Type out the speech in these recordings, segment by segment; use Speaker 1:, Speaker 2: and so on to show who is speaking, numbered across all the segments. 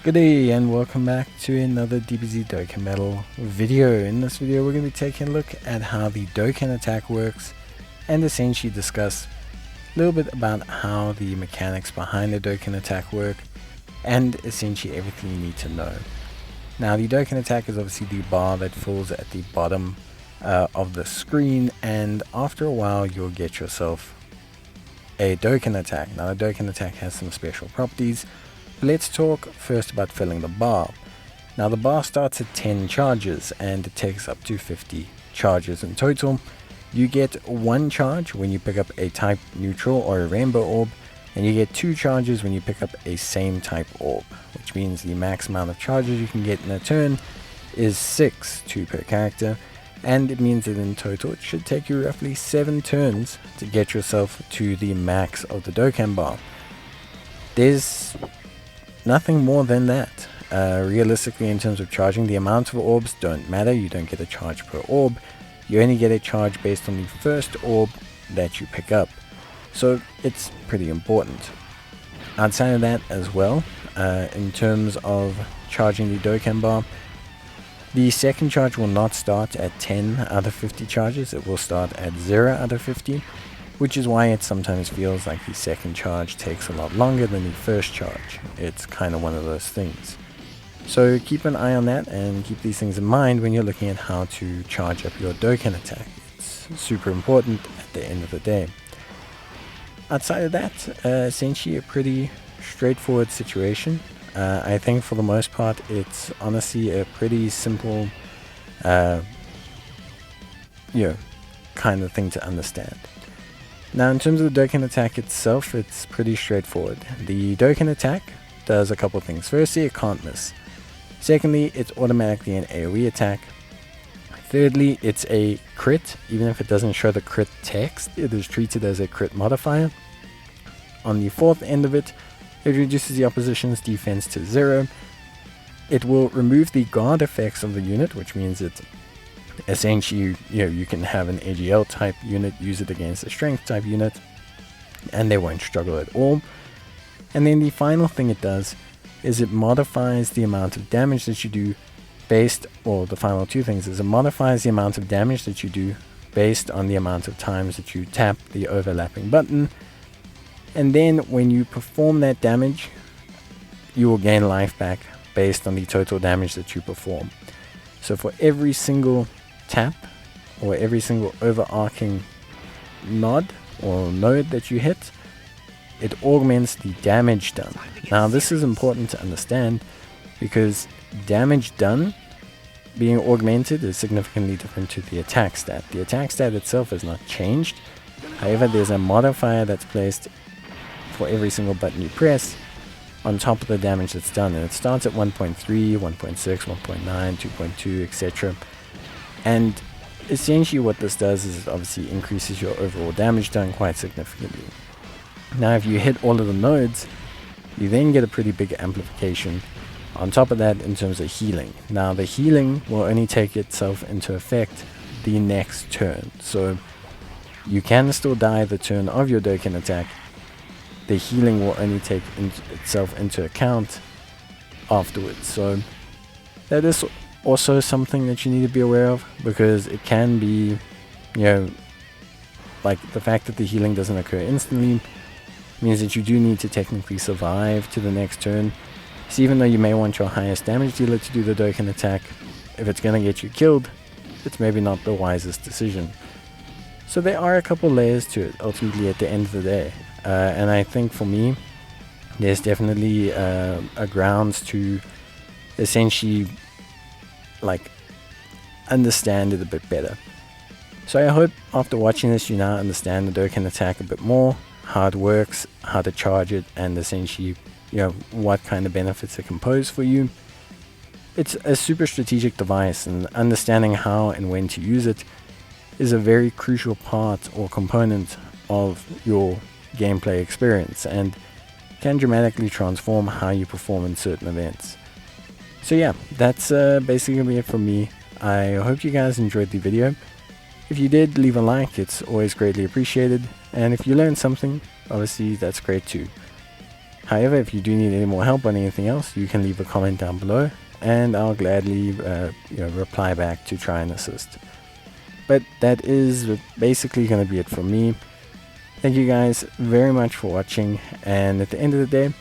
Speaker 1: Good day and welcome back to another DBZ Dokkan Battle video. In this video we're going to be taking a look at how the Dokkan attack works and essentially discuss a little bit about how the mechanics behind the Dokkan attack work and essentially everything you need to know. Now the Dokkan attack is obviously the bar that falls at the bottom of the screen, and after a while you'll get yourself a Dokkan attack. Now the Dokkan attack has some special properties. Let's talk first about filling the bar. Now the bar starts at 10 charges and it takes up to 50 charges in total. You get 1 charge when you pick up a type neutral or a rainbow orb, and you get 2 charges when you pick up a same type orb, which means the max amount of charges you can get in a turn is 6, 2 per character, and it means that in total it should take you roughly 7 turns to get yourself to the max of the Dokkan bar. There's nothing more than that. Realistically, in terms of charging, the amount of orbs don't matter. You don't get a charge per orb. You only get a charge based on the first orb that you pick up. So it's pretty important. Outside of that as well, in terms of charging the Dokkan bar, the second charge will not start at 10 out of 50 charges. It will start at 0 out of 50. Which is why it sometimes feels like the second charge takes a lot longer than the first charge. It's kind of one of those things. So keep an eye on that and keep these things in mind when you're looking at how to charge up your Dokkan attack. It's super important at the end of the day. Outside of that, essentially a pretty straightforward situation. I think for the most part it's honestly a pretty simple kind of thing to understand. Now in terms of the Dokkan attack itself, it's pretty straightforward. The Dokkan attack does a couple things. Firstly, it can't miss. Secondly, it's automatically an AoE attack. Thirdly, it's a crit. Even if it doesn't show the crit text, it is treated as a crit modifier. On the fourth end of it, it reduces the opposition's defense to 0. It will remove the guard effects of the unit, which means it essentially, you can have an AGL type unit, use it against a strength type unit, and they won't struggle at all. And then the final thing it does is it modifies the amount of damage that you do the final two things is it modifies the amount of damage that you do based on the amount of times that you tap the overlapping button. And then when you perform that damage, you will gain life back based on the total damage that you perform. So for every single tap or every single overarching nod or node that you hit, it augments the damage done. Now this is important to understand because damage done being augmented is significantly different to the attack stat. The attack stat itself has not changed. However, there's a modifier that's placed for every single button you press on top of the damage that's done, and it starts at 1.3, 1.6, 1.9, 2.2, etc. And essentially what this does is it obviously increases your overall damage done quite significantly. Now if you hit all of the nodes, you then get a pretty big amplification on top of that in terms of healing. Now the healing will only take itself into effect the next turn, so you can still die the turn of your Dokkan attack. The healing will only take itself into account afterwards. So that is also something that you need to be aware of, because it can be, like the fact that the healing doesn't occur instantly means that you do need to technically survive to the next turn. So even though you may want your highest damage dealer to do the Dokkan attack, if it's going to get you killed, it's maybe not the wisest decision. So there are a couple layers to it ultimately at the end of the day. And I think for me, there's definitely a grounds to essentially understand it a bit better. So I hope after watching this you now understand the Dokkan attack a bit more, how it works, how to charge it, and essentially what kind of benefits it can pose for you. It's a super strategic device, and understanding how and when to use it is a very crucial part or component of your gameplay experience and can dramatically transform how you perform in certain events. So yeah, that's basically it from me. I hope you guys enjoyed the video. If you did, leave a like, it's always greatly appreciated, and if you learned something, obviously that's great too. However, if you do need any more help on anything else, you can leave a comment down below, and I'll gladly reply back to try and assist. But that is basically going to be it from me. Thank you guys very much for watching, and at the end of the day,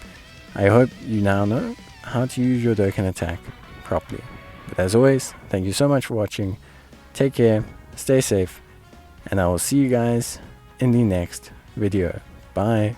Speaker 1: I hope you now know how to use your Dokkan attack properly. But as always, thank you so much for watching. Take care, stay safe, and I will see you guys in the next video. Bye.